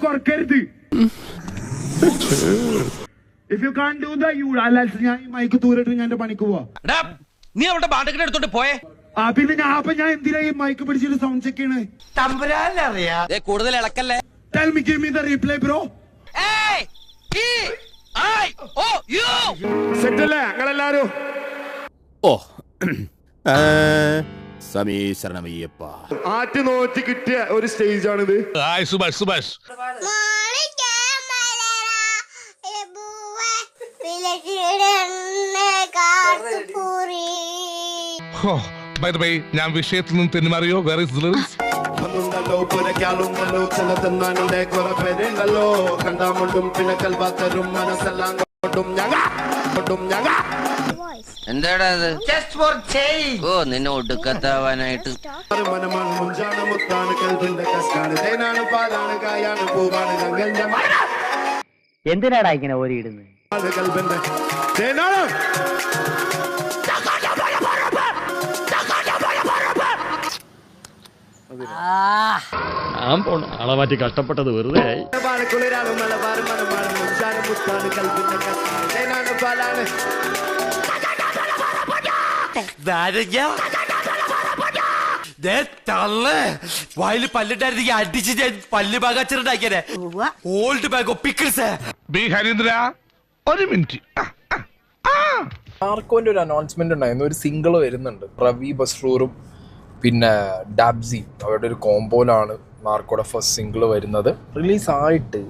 കുറക്കരുത്. If you can't do that, you ഞാൻ ഈ mic ദൂരിട്ട് ഞാൻ എന്റെ പണിക്ക് പോവാ. നീ അവിടെ ബാണ്ടക്കിനെ എടുത്തോണ്ട് പോയേ. പിന്നെ ഞാൻ എന്തിനാ ഈ മൈക്ക് പിടിച്ചിട്ട് സൗണ്ട് ചെക്ക് ചെയ്യണേ? കൂടുതൽ ഇളക്കല്ലേ. Tell me, give me the replay, bro. സെറ്റല്ലേ ഞങ്ങളെല്ലാരും? സമീശരണമയ്യപ്പ ആറ്റ് നോറ്റ് കിട്ടിയ ഒരു സ്റ്റേജ് ആണിത്. സുഭാഷ് ഞാൻ വിഷയത്തിൽ നിന്ന് തെന്നുമാറിയോ? വേറെ എന്താടാ നിന്നെ ഒടുക്കത്താവാനായിട്ട് എന്തിനാടാ ഇങ്ങനെ ഓരിയിടുന്നത്? ആളെ മാറ്റി കഷ്ടപ്പെട്ടത് വെറുതെ ആയി. വായില് പല്ലിട്ടായിരുന്നെങ്കിൽ അടിച്ച് ഞാൻ പല്ല് പാകാച്ചിട്ടുണ്ടാക്കിയേ. Old bag pickles. B Harindra ഒരു മിനിറ്റ്. മാർക്കോന്റെ ഒരു അനൗൺസ്മെന്റ് ഉണ്ടായിരുന്നു. ഒരു സിംഗിൾ വരുന്നുണ്ട്. റവി ബസ്റൂറും പിന്നെ ഡാബ്സി അവരുടെ ഒരു കോമ്പോയിലാണ് മാർക്കോയുടെ ഫസ്റ്റ് സിംഗിൾ വരുന്നത്. റിലീസായിട്ട്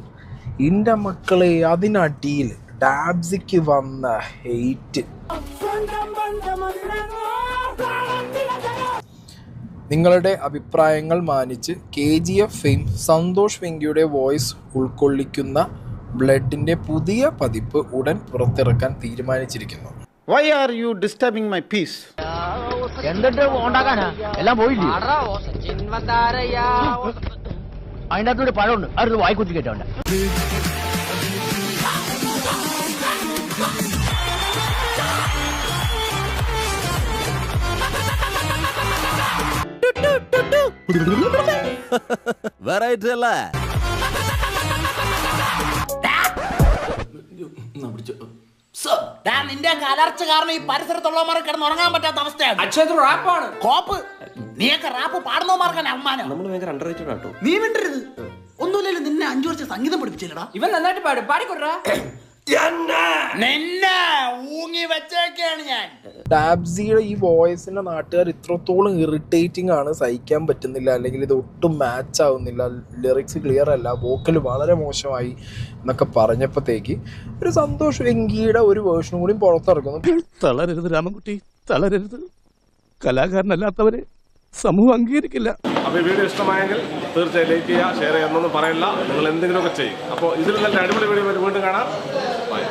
എൻ്റെ മക്കളെ അതിനടിയിൽ ഡാബ്സിക്ക് വന്ന ഹെയ്റ്റ്. നിങ്ങളുടെ അഭിപ്രായങ്ങൾ മാനിച്ച് KGF ഫെയിം സന്തോഷ് വെങ്കിയുടെ വോയിസ് ഉൾക്കൊള്ളിക്കുന്ന ബ്ലഡിന്റെ പുതിയ പതിപ്പ് ഉടൻ പുറത്തിറക്കാൻ തീരുമാനിച്ചിരിക്കുന്നു. Why are you disturbing my peace? എന്തിട്ട് ഉണ്ടാക്കാനാ? എല്ലാം പോയില്ലേ? അതിൻ്റെ അകത്തൊരു പഴമുണ്ട്, അത് വായിക്കുത്തി കേട്ടോണ്ട്. വെറൈറ്റി അല്ലേ? നിന്റെ കലർച്ച കാരണം ഈ പരിസരത്തുള്ളവന്മാർക്ക് കിടന്ന് ഉറങ്ങാൻ പറ്റാത്ത അവസ്ഥയാണ്. കോപ്പ് നീയൊക്കെ റാപ്പ് പാടുന്നവന്മാർക്കാണ് അവമാനം. നീ വിട്ടരുത്. ഒന്നുമില്ലല്ലോ, നിന്നെ 5 വർഷം സംഗീതം പഠിപ്പിച്ചില്ലടാ. ഇവൻ നന്നായിട്ട് പാടും, പാടിക്കൊടുറാ. നിന്നെ ഊങ്ങി വെച്ചേക്കാണ് ഞാൻ. ഡാബ്സിയുടെ ഈ വോയിസിന്റെ നാട്ടുകാർ ഇത്രത്തോളം ഇറിറ്റേറ്റിംഗ് ആണ്, സഹിക്കാൻ പറ്റുന്നില്ല, അല്ലെങ്കിൽ ഇത് ഒട്ടും മാച്ച് ആവുന്നില്ല, ലിറിക്സ് ക്ലിയർ അല്ല, വോക്കൽ വളരെ മോശമായി എന്നൊക്കെ പറഞ്ഞപ്പോഴത്തേക്ക് ഒരു സന്തോഷ് വെങ്കിയുടെ ഒരു വേർഷനും കൂടി പുറത്തിറക്കുന്നു. തളരരുത് രാമൻകുട്ടി, തളരരുത്. കലാകാരനല്ലാത്തവരെ സമൂഹം അംഗീകരിക്കില്ല. അപ്പോൾ ഈ വീഡിയോ ഇഷ്ടമായെങ്കിൽ തീർച്ചയായും ലൈക്ക് ചെയ്യുക, ഷെയർ ചെയ്യുന്നൊന്നും പറയില്ല. നിങ്ങൾ എന്തെങ്കിലുമൊക്കെ ചെയ്യും. അപ്പോൾ ഇതിൽ നല്ല അടിപൊളി വീഡിയോ വീണ്ടും കാണാം. ബൈ.